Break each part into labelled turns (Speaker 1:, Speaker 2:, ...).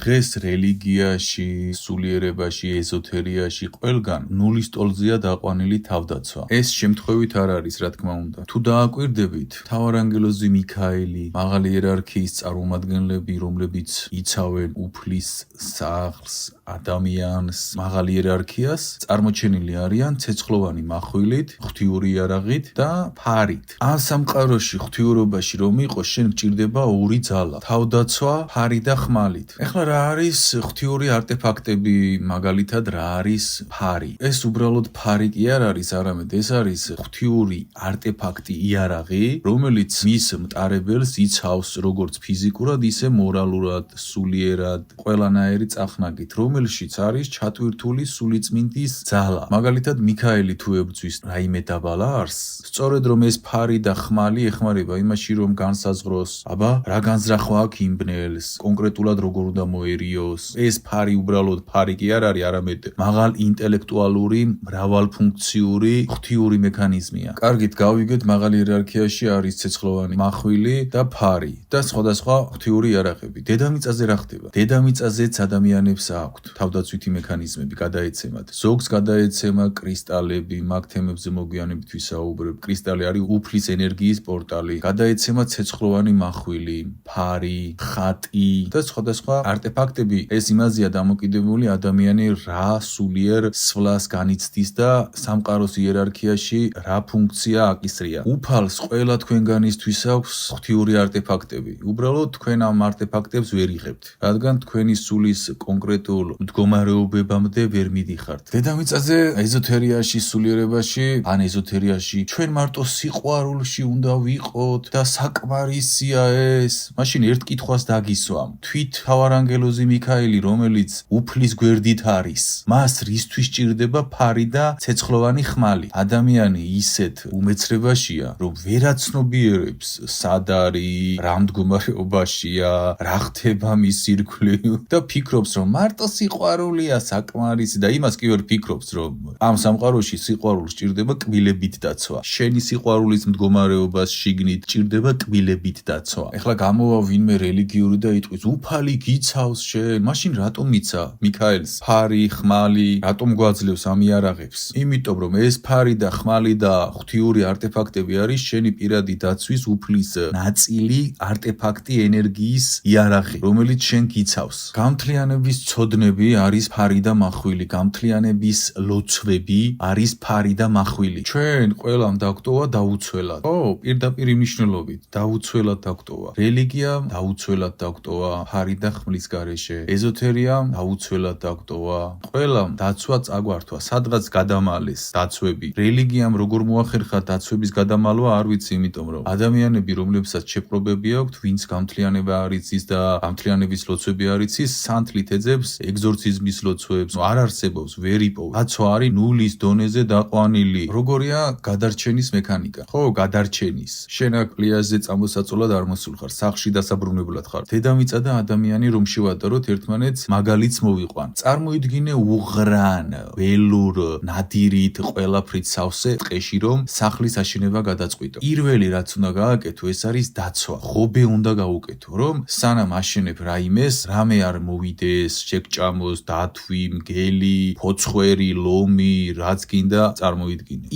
Speaker 1: დღეს რელიგიაში, სულიერებაში, ეზოთერიაში ყველგან ნულის ტოლზეა დაყვანილი თავდაცვა. ეს შემთხვევით არ არის, რა თქმა უნდა. თუ დააკვირდებით, მთავარანგელოზი მიქაელი, მაღალი იერარქიის წარმომადგენლები, რომლებიც იცავენ უფლის სახლს, ადამიანს, მაღალ იერარქიას, წარმოჩენილი არიან ცეცხლოვანი მახვილით, ღვთიური იარაღით და ფარით. ამ სამყაროში ღვთიურობაში რომ იყოს, შენ გჭირდება ორი ძალა: თავდაცვა, ფარი და ხმალით. ეხლა რა არის ღვთიური არტეფაქტები, მაგალითად რა არის ფარი? ეს უბრალოდ ფარი კი არ არის, არამედ ეს არის ღვთიური არტეფაქტი, იარაღი, რომელიც მის მტარებელს იცავს როგორც ფიზიკურად, ისე მორალურად, სულიერად, ყველანაირი წახნაგით, რომელშიც არის ჩატვირთული სულიწმინდის ძალა. მაგალითად, მიქაელი თუ ებრძვის რაიმე დაბალ არსს, სწორედ რომ ეს ფარი და ხმალი ეხმარება იმაში, რომ განსაზღვროს, აბა, რა განზრახვა აქვს იმ ბნელს, კონკრეტულად როგორ უნდა მოერიოს. ეს ფარი უბრალოდ ფარი კი არ არის, არამედ მაღალ ინტელექტუალური, მრავალფუნქციური, ღვთიური მექანიზმია. კარგით, გავიგეთ, მაღალ იერარქიაში არის ცეცხლოვანი მახვილი და ფარი და სხვადასხვა ღვთიური იარაღები. დედამიწაზე რა ხდება? დედამიწაზეც ადამიანებს აქვთ თავდაცვითი მექანიზმები გადაეცემათ. ზოგს გადაეცემა კრისტალები, მაგ თემებზე მოგვიანებით ვისაუბრებ. კრისტალი არის უფლის ენერგიის პორტალი. გადაეცემა ცეცხლოვანი მახვილი, ფარი, ხატი და სხვადასხვა არტეფაქტები. ეს იმაზეა დამოკიდებული ადამიანი რა სულიერ სვლას განიცდის და სამყაროს იერარქიაში რა ფუნქცია აკისრია. უფალს ყველა თქვენგანისთვის აქვს ღვთიური არტეფაქტები. უბრალოდ თქვენ ამ არტეფაქტებს ვერ იღებთ, რადგან თქვენი სულის კონკრეტულ მდგომარეობებამდე ვერ მიდიხართ. დედამიწაზე ეზოთერიაში, სულიერებაში, ან ეზოთერიაში ჩვენ მარტო სიყვარულში უნდა ვიყოთ და საკმარისია ეს. მაშინ ერთ კითხვას დაგისვამ. თვით მთავარანგელოზი მიქაელი, რომელიც უფლის გვერდით არის, მას რისთვის ჭირდება ფარი და ცეცხლოვანი ხმალი? ადამიანი ისეთ უმეცრებაშია, რომ ვერაცნობიერებს სად არის, რა მდგომარეობაშია, რა ხდება მის ირგვლივ და ფიქრობს, რომ მარტო სიყვარულია საკმარისი და იმას კი ვერ ფიქრობს, რომ ამ სამყაროში სიყვარულს ჭირდება კბილებით დაცვა. შენი სიყვარულის მდგომარეობას შიგნით ჭირდება კბილებით დაცვა. ეხლა გამოვა ვინმე რელიგიური და იტყვის, უფალი გიცავს შენ, მაშინ რატომ იცა მიქაელს ფარი, ხმალი, რატომ გვაძლევს ამ იარაღებს? იმიტომ რომ ეს ფარი და ხმალი და ღვთიური არტეფაქტები არის შენი პირადი დაცვის უფლის ნაწილი, არტეფაქტი, ენერგიის იარაღი, რომელიც შენ გიცავს. გამთლიანების ცოდნები არის ფარი და მახვილი, გამთლიანების ლოცვები არის ფარი და მახვილი. ჩვენ ყველამ დაგვტოვა დაუცველად. ო, პირდაპირ მნიშვნელობით დაუცველად დაგვტოვა. რელიგიამ დაუცველად დაგვტოვა ფარი და ხმლის გარეშე. ეზოთერიამ დაუცველად დაგვტოვა. ყველამ დაცვა წაგვართვა, სადღაც გადამალეს დაცვები. რელიგიამ როგორ მოახერხა დაცვების გადამალვა, არ ვიცი, იმიტომ რომ ადამიანები, რომლებსაც შეპყრობები აქვთ, ვინც გამთლიანება არ იცის და გამთლიანების ლოცვები არ იცის, სანთლით ეძებს ეგზორციზმის ლოცვებს, არ არსებობს, ვერ იპოვს. დაცვა არის ნულის დონეზე დაყვანილი. როგორია გადარჩენის მექანიკა? ხო, გადარჩენის. შენ აქ პლიაჟზე წამოსაწოლად არ მოსულხარ, სახლში დასაბრუნებლად ხარ. დედამიწა და ადამიანი რომ შევატაროთ, ერთმანეთს მაგალითს მოვიყვან. წარმოიდგინე უღრან, ველურ, ნადირით, ყველაფრით სავსე ტყეში, რომ სახლის აშენება გადაწყვიტო. პირველი რაც უნდა გააკეთო, ეს არის დაცვა. ხობე უნდა გაუკეთო, რომ სანამ აშენებ რაიმეს, რამე არ მოვიდეს, შეგჭამოს, დათვი, მგელი, ფოცხვერი, ლომი, რაც გინდა წარმოიდგინე.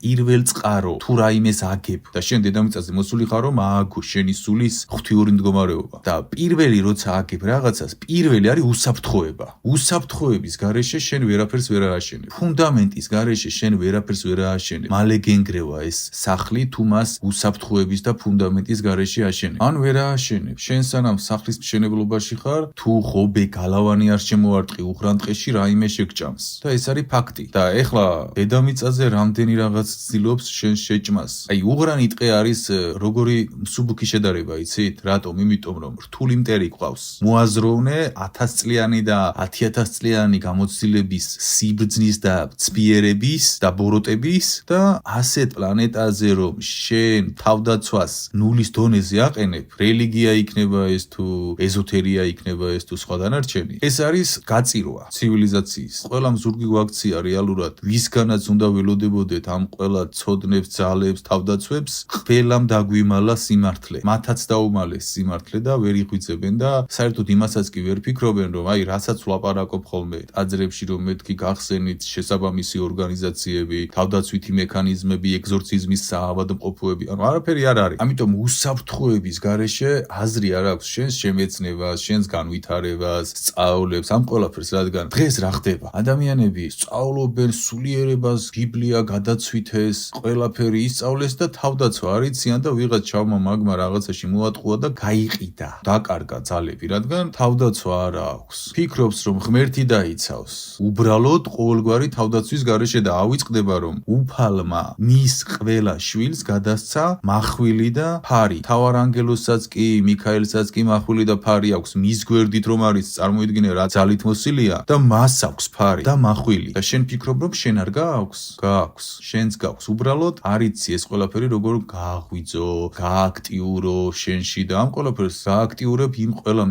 Speaker 1: პირველ წყარო თუ რაიმეს აგებ და შენ დედამიწაზე მოსული ხარ, რომ ააგო შენი სულის ღვთიური მდგომარეობა. და პირველი როცა აგებ რაღაცას, პირველი არის უსაფრთხოება. უსაფრთხოების გარეშე შენ ვერაფერს ვერ ააშენებ. ფუნდამენტის გარეშე შენ ვერაფერს ვერ ააშენებ. მალე გენგრევა ეს სახლი, თუ მას უსაფრთხოების და ფუნდამენტის გარეშე აშენებ. ან ვერ ააშენებ. შენ სანამ სახლის მშენებლობაში ხარ, თუ ხობე გალავანი არ შემოარტყი უღრან ტყეში, რაიმე შეგჭამს. და ეს არის ფაქტი. და ეხლა დედამიწაზე რამდენი რაღაც ცდილობს შენ შეჭმას. აი, უღრანი ტყე არის როგორი მსუბუქი შედარება, იცით? რატომ? იმიტომ რომ რთული მტერი გვყავს. მოაზროვნე 1000 წლიანი და 10000 წლიანი გამოცდილების სიბრძნის და ცბიერების და ბოროტების და ასეთ პლანეტაზე რომ შენ თავდაცვას ნულის დონეზე აყენებ, რელიგია იქნება ეს თუ ეზოთერია იქნება ეს თუ სხვა დანარჩენი. ეს არის გაწირვა ცივილიზაციის. ყველამ ზურგი გვაქცია რეალურად, ვისგანაც უნდა ველოდებოდეთ ამ ყველა ცოდნებს, ძალებს, თავდაცვებს, ყველამ დაგვიმალა სიმართლე. მათაც დაუმალეს სიმართლე და ვერ იღვიძებენ და საერთოდ საერთოდ იმასაც კი ვერ ფიქრობენ, რომ აი რასაც ვლაპარაკობ ხოლმე ტაძრებში, რომ მეთქი გახსენით შესაბამისი ორგანიზაციები, თავდაცვითი მექანიზმები, ეგზორციზმის საავადმყოფოები, ანუ არაფერი არ არის. ამიტომ უსაფრთხოების გარეშე აზრი არ აქვს შენს შემეცნებას, შენს განვითარებას, სწავლებს, ამ ყველაფერს, რადგან დღეს რა ხდება? ადამიანები სწავლობენ სულიერებას, ბიბლია გადაცვითეს, ყველაფერი ისწავლეს და თავდაცვა არ იციან და ვიღაც ჩავმა მაგმა რაღაცაში მოატყუა და გაიყიდა. დაკარგა ძალები, რადგან თავდაცვა არ აქვს. ფიქრობს, რომ ღმერთი დაიცავს. უბრალოდ ყოველგვარი თავდაცვის გარეშე და ავიწყდება, რომ უფალმა მის ყველა შვილს გადასცა მახვილი და ფარი. თავარანგელოსაც კი, მიქაელსაც კი მახვილი და ფარი აქვს. მის გვერდით რომ არის, წარმოიდგინე რა ძალით მოსილია და მას აქვს ფარი და მახვილი. და შენ ფიქრობ, რომ შენ არ გააქვს? გააქვს. შენც გააქვს. უბრალოდ არ იცი ეს ყველაფერი როგორ გააღვიძო, გააქტიურო შენში და ამ ყველაფერს გააქტიურებ იმ ყველა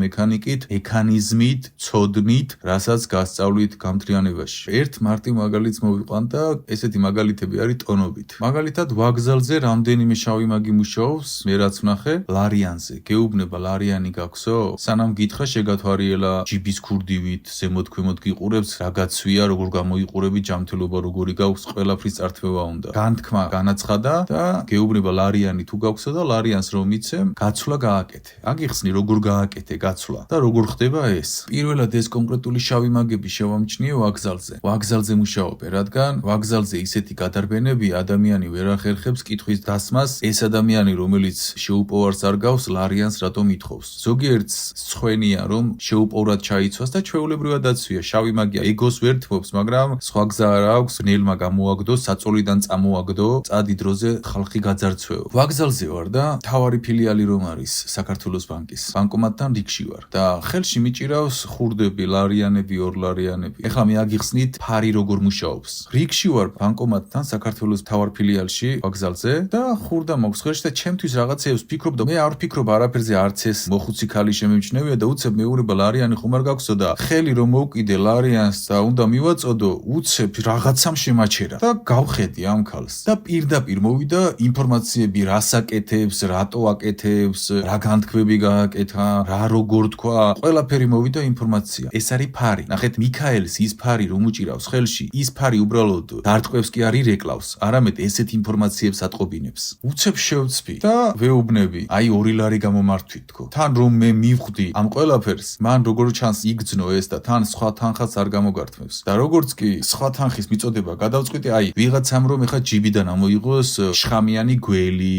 Speaker 1: მექანიზმით, ცოდნით, რასაც გასწავლით გამთრიანებაში. ერთ მარტივ მაგალითს მოვიყვან და ესეთი მაგალითები არის ტონობით. მაგალითად, ვაგზალზე რამდენიმე შავი მაგი მუშაობს, მე რაც ვნახე, ლარიანზე. გეუბნება ლარიანი გაქვსო? სანამ გითხრა შეგათვალიერა ჯიბის ქურდივით, ზემოთ-ქვემოთ გიყურებს, რა გაცვია, როგორ გამოიყურები, ჯანმრთელობა როგორი გაქვს, ყველაფრის წართვევა უნდა. განთქმა განაცხადა და გეუბნება ლარიანი თუ გაქვსო და ლარიანს რომ იცემ, გაცვლა გააკეთე. აგიხსნი როგორ გააკეთე გაცვლა და როგორ ხდება ეს. პირველად ეს კონკრეტული შავი მაგები შევამჩნიე ვაგზალზე. ვაგზალზე მუშაობენ, რადგან ვაგზალზე ისეთი გადარბენები ადამიანი ვერ ახერხებს კითხვის დასმას, ეს ადამიანი რომელიც შეუპოვარს არ გავს, ლარიანს რატომ ითხოვს. ზოგიერთს სხვენია რომ შეუპოვრად ჩაიცვას და ჩვეულებრივად დაცვია. შავი მაგია ეგოს ვერ თმობს, მაგრამ სხვა გზა არ აქვს, ნელმა გამოაგდო, საწოლიდან წამოაგდო, წადი დროზე ხალხი გაძარცვეო. ვაგზალზე ვარ და თავარი ფილიალი რომ არის საქართველოს ბანკის. ბანკომატთან რიგში ვარ და ხელში მიჭირავს ხურდები, ლარიანები, ორლარიანები. ეხლა მე აგიხსნით ფარი როგორ მუშაობს. რიგში ვარ ბანკომატთან საქართველოს თავარ ფილიალში ვაგზალზე და ხურდა მაქვს ხელში და ჩემთვის რაღაცეებს ვფიქრობ და მე არ ვფიქრობ არაფერზე, არც ეს მოხუცი ქალი შემემჩნევია და უცებ მეუბნება ლარიანი ხომ არ გაქვსო და ხელი რომ მოვკიდე ლარიანს და უნდა მივაწოდო, უცებ რაღაცამ შემაჩერა და გავხედი ამ ქალს და პირდაპირ მოვიდა ინფორმაციები რას აკეთებს, რატო აკეთებს, რა განთქმები გააკეთა, რა როგორ თქვა, ყველაფერი მოვიდა ინფორმაცია. ეს არის ფარი. ნახეთ, მიქაელს ის ფარი რომ უჭირავს ხელში, ის ფარი უბრალოდ დარტყმებს კი არ ირეკლავს, არამედ ესეთ ინფორმაციებს ატყობინებს. უცებ შევცვი და ვეუბნები, აი 2 ლარი გამომართვით თქო. თან რომ მე მივხვდი ამ ყველაფერს, მან როგორ ჩანს იგძნო ეს და თან სხვა თანხაც არ გამოგართმევს. და როგორც კი სხვა თანხის მიწოდება გადავწყვიტე, აი ვიღაცამ რომ ეხა ჯიბიდან ამოიღოს შხამიანი გველი,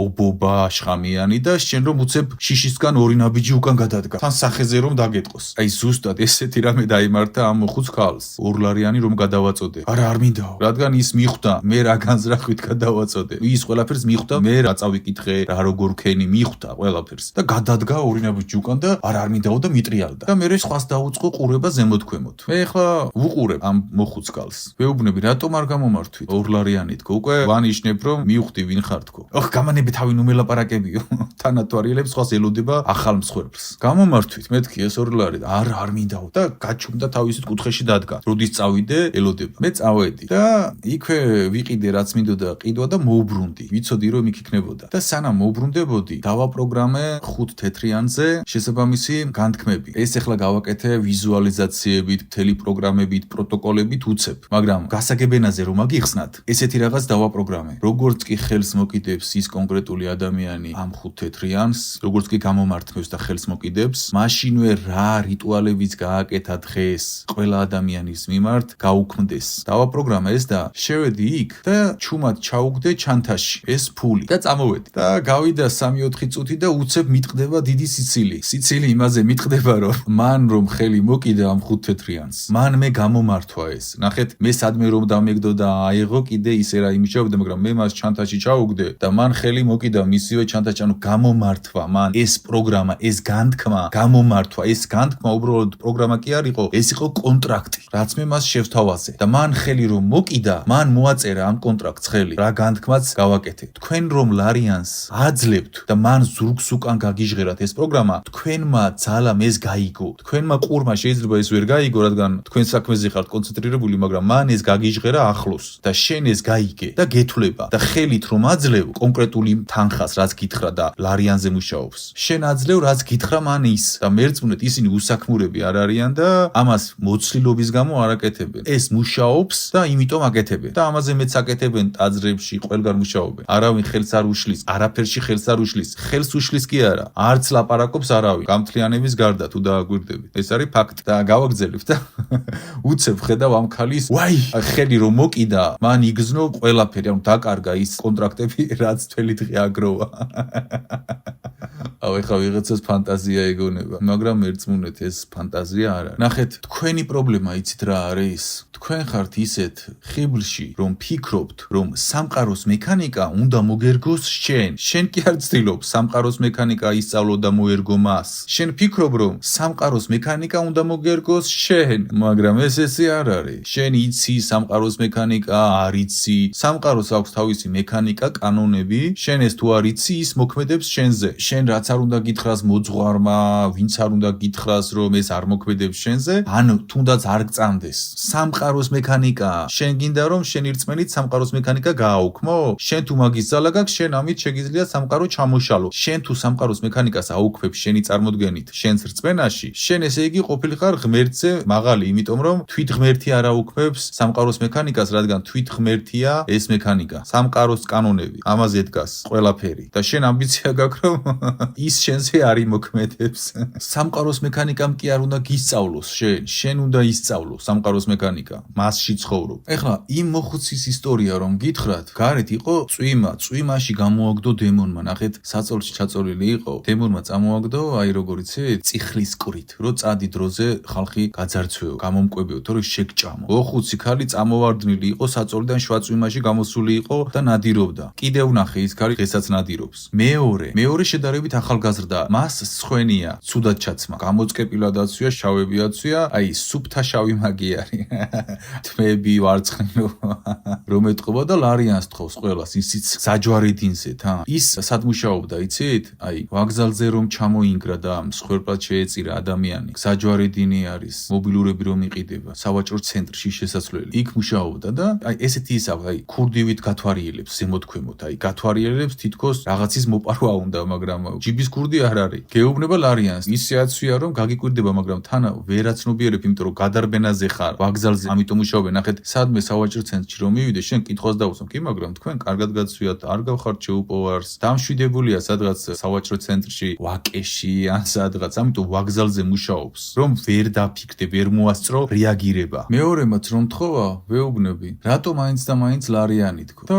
Speaker 1: ობობა შხამიანი და შენ რომ უცებ შიშისგან 2 ნაბიჯი უკან გადადგა. თან სახეზე რომ დაგეტყოს. აი ზუსტად ესეთი რამე დაიმართა ამ მოხუც ქალს. 2 ლარიანი რომ გადავაწოდე. არა არ მინდაო, რადგან ის მიხვდა მე რა განზრახვით გადავაწოდე. ის ყველაფერს მიხვდა, მე რა წავიკითხე, რა როგორ ქენი, მიხვდა ყველაფერს და გადადგა 2 ნაბიჯი უკან და არ მინდაო და მიტრიალდა. და მე სხვას დაუწყო ყურება ზემოთ-ქვემოთ. მე ეხლა ვუყურებ ამ მოხუც ქალს. ვეუბნები, რატომ არ გამომართვით? 2 ლარიანი თქო, უკვე ვანიშნებ რომ მივხვდი ვინ ხარ თქო. ოხ, გამანები თავი ნუ მელაპარაკებიო. თანათვალიერებს სხვას ელოდება ახალ მსხვერპლს. გამომართვით, მეთქი ეს 2 ლარი და არ მინდაო და გაჩუმდა თავისით კუთხეში დადგა. როდის წავიდე, ელოდება. მე წავედი და იქვე ვიყიდე რაც მინდოდა ყიდვა და მოვბრუნდი. ვიცოდი რომ იქ იქნებოდა. და სანამ მოვბრუნდებოდი, დავაპროგრამე 5 თეთრიანზე შესაბამისი განთქმები. ეს ეხლა გავაკეთე ვიზუალიზაციებით, მთელი პროგრამებით, პროტოკოლებით უცებ. მაგრამ გასაგებენაზე რომ აგიხსნათ, ესეთი რაღაც დავაპროგრამე. როგორც კი ხელს მოკიდებს ის კონკრეტული ადამიანი ამ 5 თეთრიანს, როგორც კი გამომართმევს და ხელს მოკიდებს, მაშინვე რა რიტუალებიც გააკეთა დღეს ყველა ადამიანის მიმართ გაუქმდეს. დავაპროგრამე ეს და შევედი იქ და ჩუმად ჩაუგდე ჩანთაში ეს ფული და წამოვედი. და გავიდა 3-4 წუთი და უცებ მიტყდება დიდი სიცილი. სიცილი იმაზე მიტყდება რომ მან რომ ხელი მოკიდა ამ 5 თეთრიანს. მან მე გამომართვა ეს. ნახეთ, მე სადმე რომ დამეგდო და აიღო კიდე ისე რა იმუშავებდა, მაგრამ მე მას ჩანთაში ჩაუგდე და მან ხელი მოკიდა მისივე ჩანთაში, ანუ გამომართვა მან ეს პროგრამა, ეს განთქმა, გამომართვა, ეს განთქმა უბრალოდ პროგრამა კი არ იყო, ეს იყო კონტრაქტი, რაც მე მას შევთავაზე. და მან ხელი რომ მოკიდა, მან მოაწერა ამ კონტრაქტს ხელი, რა განთქმაც გავაკეთე. თქვენ რომ ლარიანს აძლევთ და მან ზურგს უკან გაგიჟღერათ ეს პროგრამა, თქვენმა ძალამ ეს გაიგო. თქვენმა ყურმა შეიძლება ეს ვერ გაიგო, რადგან თქვენ საქმეზე ხართ კონცენტრირებული, მაგრამ მან ეს გაგიჟღერა ახლოს და შენ ეს გაიგე და გეთვლება და ხელით რომ აძლევ კონკრეტული თანხას, რაც გითხრა და ლარიანზე მუშაობს. შენ აძლევ, რაც გითხრა მან ქმნის და მერწმუნეთ ისინი უსაქმურები არ არიან და ამას მოცლილობის გამო არ აკეთებენ. ეს მუშაობს და იმიტომ აკეთებენ და ამაზე მეც აკეთებენ ტაძრებში ყველგან მუშაობენ. არავინ ხელს არ უშლის, არაფერში ხელს არ უშლის. ხელს უშლის კი არა. არც ლაპარაკობს არავინ. გამთლიანების გარდა თუ დააგვირდებით. ეს არის ფაქტი და გავაგრძელებთ და უცებ ხედავ ამ ქალის ვაი ხელი რომ მოკიდა მან იგზნო ყველაფერი ანუ დაკარგა ის კონტრაქტები რაც თველი დღე აგროვა აუ ეხლა ვიღაცას ფანტაზია ეგონება მაგრამ მერწმუნეთ ეს ფანტაზია არ არის ნახეთ თქვენი პრობლემა იცით რა არის თქვენ ხართ ისეთ ხიბლში რომ ფიქრობთ რომ სამყაროს მექანიკა უნდა მოგერგოს შენ კი არ ცდილობ სამყაროს მექანიკა ისწავლო და მოერგო მას შენ ფიქრობ რომ სამყაროს მექანიკა უნდა მოგერგოს შენ მაგრამ ესე არ არის შენ იცი სამყაროს მექანიკა არ იცი სამყაროს აქვს თავისი მექანიკა კანონები შენ ეს თუ არ იცი ის მოქმედებს შენზე შენ რაც არ უნდა გითხრას მოძღვარმა ვინც არ უნდა გითხრას რომ ეს არ მოქმედებს შენზე ან თუნდაც არ გწამდეს სამყაროს მექანიკა შენ გინდა რომ შენ ირწმენით სამყაროს მექანიკა გააუქმო შენ თუ მაგის ძალა გაქვს შენ ამით შეგიძლია სამყარო ჩამოშალო შენ თუ სამყაროს მექანიკას აუქმებ შენი წარმოდგენით შენს რწმენაში შენ ესე იგი ყოფილიყარ ღმერთზე მაღალი იმიტომ რომ თვით ღმერთი არ აუქმებს სამყაროს მექანიკას რადგან თვით ღმერთია ეს მექანიკა სამყაროს კანონები ამაზე დგას ყველაფერი და შენ ამბიცია გაქვს რომ ის შენზე არ იმოქმედებს სამყაროს მექანიკამ კი არ უნდა გისწავლოს შენ უნდა ისწავლო სამყაროს მექანიკა მასში ცხოვრობ ეხლა იმ მოხუცის ისტორია რომ გითხრათ გარეთ იყო წვიმაში გამოაგდო დემონმა ნახეთ საწოლში ჩაწოლილი იყო დემონმა წამოაგდო აი როგორ იცით წიხლის ყრით რომ წადი დროზე ხალხი გაძარცვეო გამომკვებეო თორე შეგჭამო მოხუცი ქალი წამოვარდნილი იყო საწოლიდან შვაწვიმაში გამოსული იყო და ნადირობდა კიდევ ნახე ის ქალი დღესაც ნადირობს მეორე შედარებით ახალგაზრდა მას სხვენია ცუდად ჩაცმა გამოწკეპილა დაცვია შავები აცვია აი სუფთა შავი მაგი არის თმები ვარცხნილო რომ ეთყობა და ლარიანს თხოვს ყველას ისიც საჯვარედინზე თან ის სადმუშაობდა იცით აი ვაგზალზე რომ ჩამოინგრა და მსხვერპლად შეეწირა ადამიანი საჯვარედინი არის მობილურები რომ იყიდება სავაჭრო ცენტრში შესასვლელი იქ მუშაობდა და აი ესეთი ის აი ქურდივით გათვარიელებს ზემოთქვემოთ აი გათვარიელებს თითქოს რაღაცის მოპარვა უნდა მაგრამ ჯიბის ქურდი არ არის გეუბნება ლარიანს ისე აცვია რომ გაგიკვირდება მაგრამ თან ვერაცნობიერებ იმიტომ რომ გადარბენაზე ხარ ვაგზალზე ამიტომ მუშაობენ ნახეთ სადმე სავაჭრო ცენტრში რომ მივიდე შენ კითხვას დაუსვამ კი მაგრამ თქვენ კარგად გაცვიათ არ გავხართ შეუპოვარს დამშვიდებულია სადღაც სავაჭრო ცენტრში ვაკეში ან სადღაც ამიტომ ვაგზალზე მუშაობს რომ ვერ დაფიქრდე ვერ მოასწრო რეაგირება მეორემაც რომ თხოვა ვეუბნები რატომ მაინც და მაინც ლარიანი თქო და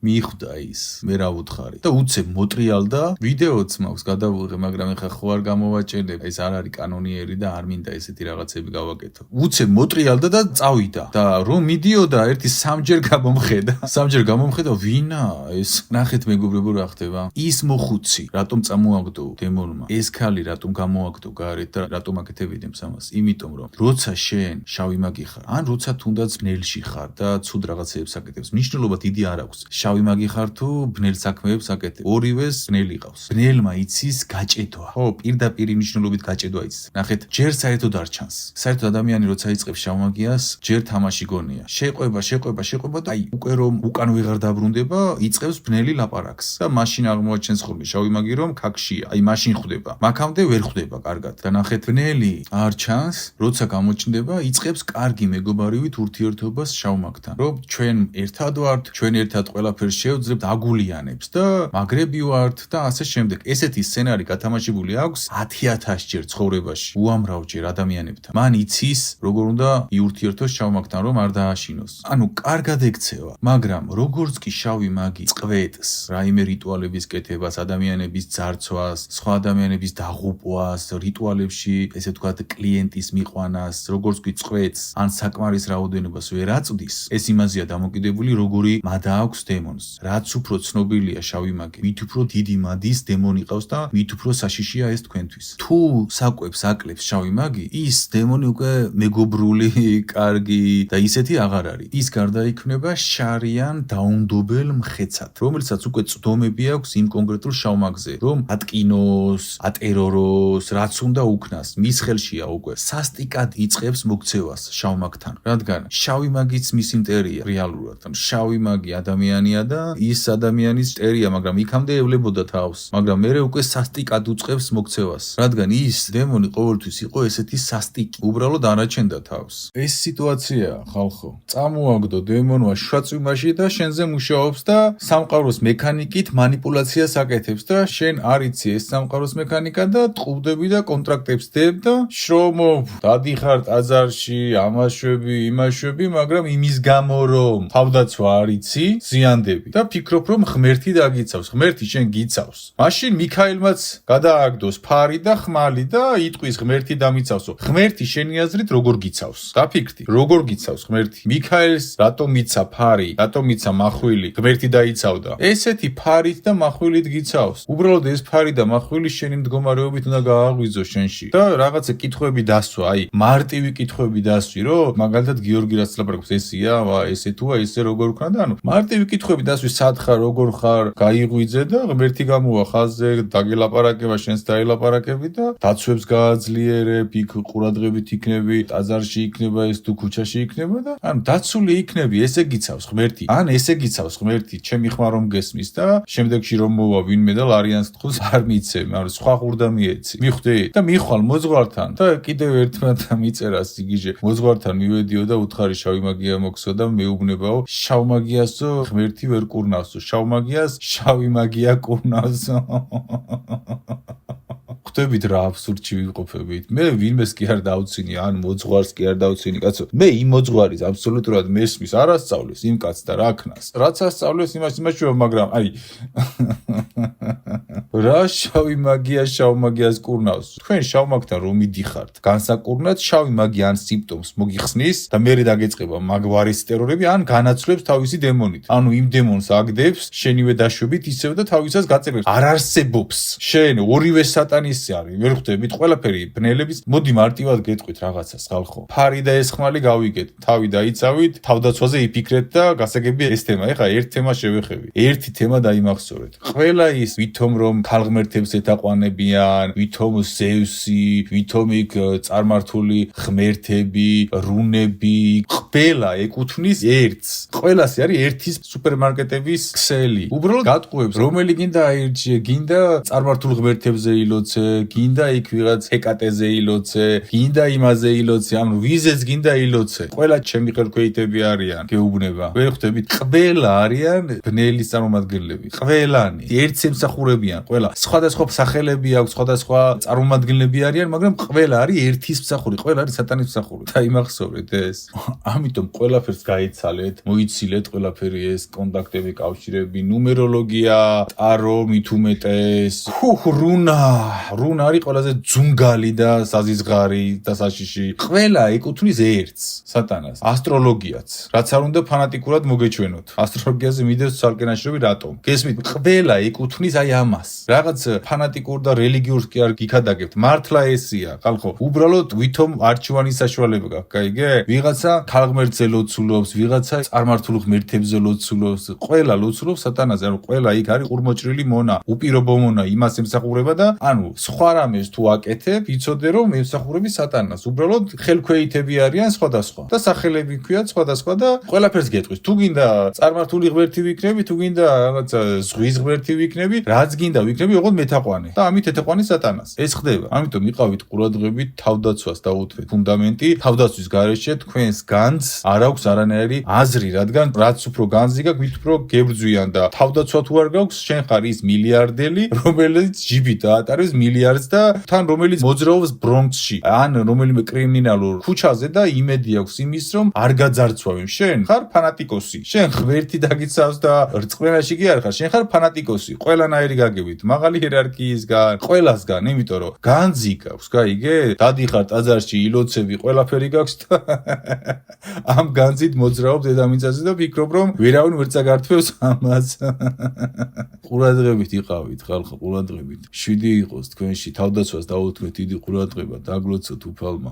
Speaker 1: მიხვდა ის მე რა ვუთხარი და უცებ მოტრიალდა ვიდეოც მაქვს გადავიღე მაგრამ ეხა ხო არ გამოვაჭერებ ეს არ არის კანონიერი და არ მინდა ესეთი რაღაცები გავაკეთო უცებ მოტრიალდა და წავიდა და რომ მიდიოდა ერთი სამჯერ გამომხედა ვინა ეს ნახეთ მეგობრებო რა ხდება ის მოხუცი რატომ წამოაგდო დემონმა ეს ქალი რატომ გამოაგდო გარეთ და რატომ აკეთებინებს ამას იმიტომ რომ როცა შენ შავი მაგი ხარ ან როცა თუნდაც ბნელში ხარ და ცუდ რაღაცებს აკეთებს მნიშვნელობა დიდი არ აქვს შავი მაგი ხარ თუ ბნელ საქმეებს აკეთებ ორივეს ბნელი ყავს ბნელმა იცის გაჭედვა ხო პირდაპირ მნიშვნელობით გაჭედვა იცის ნახეთ ჯერ საერთოდ არ ჩანს საერთოდ ადამიანი როცა იწყებს შავ მაგიას ჯერ თამაში გონია შეყვება და აი უკვე რომ უკან ვეღარ დაბრუნდება იწყებს ბნელი ლაპარაკს და მაშინ აღმოაჩენს ხოლმე შავი მაგი რომ ქაქშია აი მაშინ ხვდება მაქამდე ვერ ხვდება კარგად და ნახეთ ბნელი არ ჩანს როცა გამოჩნდება იწყებს კარგი მეგობარივით ურთიერთობას შავ მაგთან რომ ჩვენ ერთად ვართ ჩვენ ერთად ყველაფერს შევძლებთ აგულიანებს და მაგრები ვართ და ასე შემდეგ ესეთი სცენარი გათამაშებული აქვს 10,000 ჯერ ცხოვრებაში უამრავჯერ ადამიანებთან მან იცის როგორ უნდა იურთიერთოს შავ მაგთან რომ არ დააშინოს ანუ კარგად ექცევა მაგრამ როგორც კი შავი მაგი წყვეტს რაიმე რიტუალების კეთებას ადამიანების ძარცვას სხვა ადამიანების დაღუპვას რიტუალებში ესე ვთქვათ კლიენტის მიყვანას როგორც კი წყვეტს ან საკმარის რაოდენობას ვერ აწვდის ეს იმაზეა დამოკიდებული როგორი მადა აქვს დემონს რაც უფრო ცნობილია შავი მაგი მით უფრო დიდი მადის დემონი ყავს და მით უფრო საშიშია ეს თქვენთვის თუ საკვებს აკლებს შავი მაგი ის დემონი უკვე მეგობრული კარგი და ისეთი აღარ არის ის გარდაიქმნება შარიან დაუნდობელ მხეცად რომელსაც უკვე წვდომები აქვს იმ კონკრეტულ შავ მაგზე რომ ატკინოს ატეროროს რაც უნდა უქნას მის ხელშია უკვე სასტიკად იწყებს მოქცევას შავ მაგთან რადგან შავი მაგიც მის იმტერია რეალურად შავი მაგი ადამიანია და ის ადამიანის მტერია მაგრამ იქამდე ევლებოდა თავს მაგრამ მერე უკვე სასტიკად უწყებს მოქცევას, რადგან ის დემონი ყოველთვის იყო ესეთი სასტიკი, უბრალოდ ანაჩენდა თავს. ეს სიტუაციაა, ხალხო. წამოაგდო დემონმა შვაწვიმაში და შენზე მუშაობს და სამყაროს მექანიკით манипуляციას აკეთებს და შენ არ იცი ეს სამყაროს მექანიკა და ტყუბდები და კონტრაქტებს დებ და შრომობ, დადიხარ ტაძარში, ამაშვები, იმაშვები, მაგრამ იმის გამო რომ თავდაცვა არ იცი, ზიანდები და ფიქრობ რომ ღმერთი დაგიცავს, ღმერთი შენ გიცავს. მაშინ მიქაელმაც გადააგდოს ფარი და ხმალი და იტყვის ღმერთი დამიცავსო. ღმერთი შენი აზრით როგორ გიცავს? დაფიქრდი, როგორ გიცავს ღმერთი? მიქაელს რატომ მიცა ფარი, რატომ მიცა მახვილი, ღმერთი დაიცავდა. ესეთი ფარით და מחვილით გიცავს. უბრალოდ ეს ფარი და მახვილი შენი მდგომარეობით უნდა გააღვიძო შენში. და რაღაცა კითხვები დასვა, აი, მარტივი კითხვები დასვი, რომ მაგალითად გიორგი რაც ლაპარაკობს, ესია, ესე თუა, ესე როგორ ვქნა და ანუ მარტივი კითხვები დასვი, სად ხარ, როგორ ხარ, გაიღვიძე და ღმერთი გამოვა ხაზზე, დაგელაპარაკება, შენს დაელაპარაკები და დაცვებს გააძლიერებ, იქ ყურადღებით იქნები, ტაძარში იქნება ეს თუ ქუჩაში იქნება და ანუ დაცული იქნები, ესე გიცავს ღმერთი. ან ესე გიცავს ღმერთი, ჩემი ხმა რომ გესმის და შემდეგში რომ მოვა ვინმე და ლარიანს თხოს არ მიცემ, ანუ სხვა ხურდა მიეცი. მიხვდი და მიხვალ მოძღვართან და კიდევ ერთმა მიწერა სიგიჟე. მოძღვართან მივედიო და უთხარი შავი მაგია მოქსო და მეუბნებაო, შავ მაგიასო ღმერთი ვერ კურნავსო, შავ მაგიას შავი მაგია კურნავსო. ხვდებით რა აბსურდში ვიმყოფებით. მე ვინმეს კი არ დავცინი, ან მოძღვარს კი არ დავცინი, კაცო. მე იმ მოძღვარის აბსოლუტურად მესმის არ ასწავლეს იმ კაცს და რა ქნას. რაც ასწავლეს იმაშუა, მაგრამ აი რა შავი მაგია შავ მაგიას კურნავს. თქვენ შავ მაგთან რომ მიდიხართ, განსაკურნად შავი მაგია ან სიმპტომს მოგიხსნის და მერე დაგეწყება მაგვარის ტერორები ან განაცვლებს თავისი დემონით. ანუ იმ დემონს აგდებს, შენივე დაშვებით ისევ და თავისას გაწევებს. არ არსებობს. შენ ორივე სატანის არის. ვერ ხვდებით ყველაფერი ბნელების. მოდი მარტივად გეტყვით რაღაცას, ხალხო. ფარი და ეს ხმალი გავიგეთ. თავი დაიცავით, თავდაცვაზე იფიქრეთ და გასაგებია ეს თემა. ეხლა ერთ თემას შევეხები. ერთი თემა დაიმახსოვრეთ. ყველა ის ვითომ რომ ქალღმერთებს ეთაყვანებიან, ვითომ ზევსი, ვითომ იქ წარმართული ღმერთები, რუნები, ყველა ეკუთვნის ერთს. ყველას არის ერთის სუპერმარკეტების ქსელი. უბრალოდ გატყუებს, რომელი გინდა აირჩიე, გინდა წარმართულ ღმერთებზე ილოცე, გინდა იქ ვიღაც ჰეკატეზე ილოცე, გინდა იმაზე ილოცე, ანუ ვიზეც გინდა ილოცე. ყველა ჩემი ხელქვეითები არიან, გეუბნება. ვერ ხვდებით, ყველა არიან ბნელის წარმომადგენლები. ყველანი ერთს ემსახურებიან, ყველა სხვადასხვა სახელები აქვს, სხვადასხვა წარმომადგენლები არიან, მაგრამ ყველა არის ერთის მსახური, ყველა არის სატანის მსახური. და იმახსოვრეთ ეს. ამიტომ ყველაფერს გაიცალეთ, მოიცილეთ ყველაფერი ეს კონტაქტები, კავშირები, ნუმეროლოგია, ტარო, მით უმეტეს. რუნა არის ყველაზე ძუნგალი და საზიზღარი და საშიში. ყველა ეკუთვნის ერთს, სატანას. ასტროლოგიაც, რაც არ უნდა ფანატიკურად მოგეჩვენოთ. ასტროლოგიაზე მიდევს ცალკენაშრომი რატომ? გესმით, ყველა ეკუთვნის აი ამას. რაღაც ფანატიკურ და რელიგიურს კი არ გიქადაგებთ. მართლა ესია, ხალხო. უბრალოდ ვითომ არჩევანის საშუალება გაქვს, გაიგე? ვიღაცა ქალღმერთზე ლოცულობს, ვიღაცა წარმართულ ღმერთებზე ლოცულობს. ყველა ლოცულობს სატანაზე, ანუ ყველა იქ არის ყურმოჭრილი მონა, უპირობო მონა, იმას ემსახურება და ანუ სხვა რამეს თუ აკეთებ, იცოდე რომ ემსახურები სატანას. უბრალოდ ხელქვეითები არიან სხვადასხვა და სახელები ქვიათ სხვადასხვა და ყველაფერს გეტყვის. თუ გინდა წარმართული ღმერთი ვიქნები, თუ გინდა რაღაცა ზღვის ღმერთი ვიქნები, რაც გინდა ვიქნები, ოღონდ მეთაყვანე. და ამით ეთაყვანე სატანას. ეს ხდება. ამიტომ იყავით ყურადღებით თავდაცვას დაუთვეთ. ფუნდამენტი თავდაცვის გარეშე თქვენს განძს არ აქვს არანაირი აზრი, რადგან რაც უფრო განძი გაქვს, მით უფრო გებრძვიან და თავდაცვა თუ არ გაქვს, შენ ხარ ის მილიარდელი, რომელიც ჯიბით დაატარებს მილიარდს და თან რომელიც მოძრაობს ბრონქსში, ან რომელიმე კრიმინალურ ქუჩაზე და იმედი აქვს იმის, რომ არ გაძარცვავენ. შენ ხარ ფანატიკოსი. შენ ღმერთი დაგიცავს და რწმენაში კი არ ხარ. შენ ხარ ფანატიკოსი. ყველანაირი გაგებით. მაღალი იერარქიისგან, ყველასგან, იმიტომ რომ განძი გაქვს, გაიგე? დადიხარ ტაძარში, ილოცები, ყველაფერი გაქვს და ამ განძით მოძრაობ დედამიწაზე და ფიქრობ, რომ ვერავინ ვერ წაგართვევს ამას. ყურადღებით იყავით, ხალხო, ყურადღებით. შვიდი იყოს თქვენში თავდაცვას დაუთმეთ დიდი ყურადღება, დაგლოცოთ უფალმა.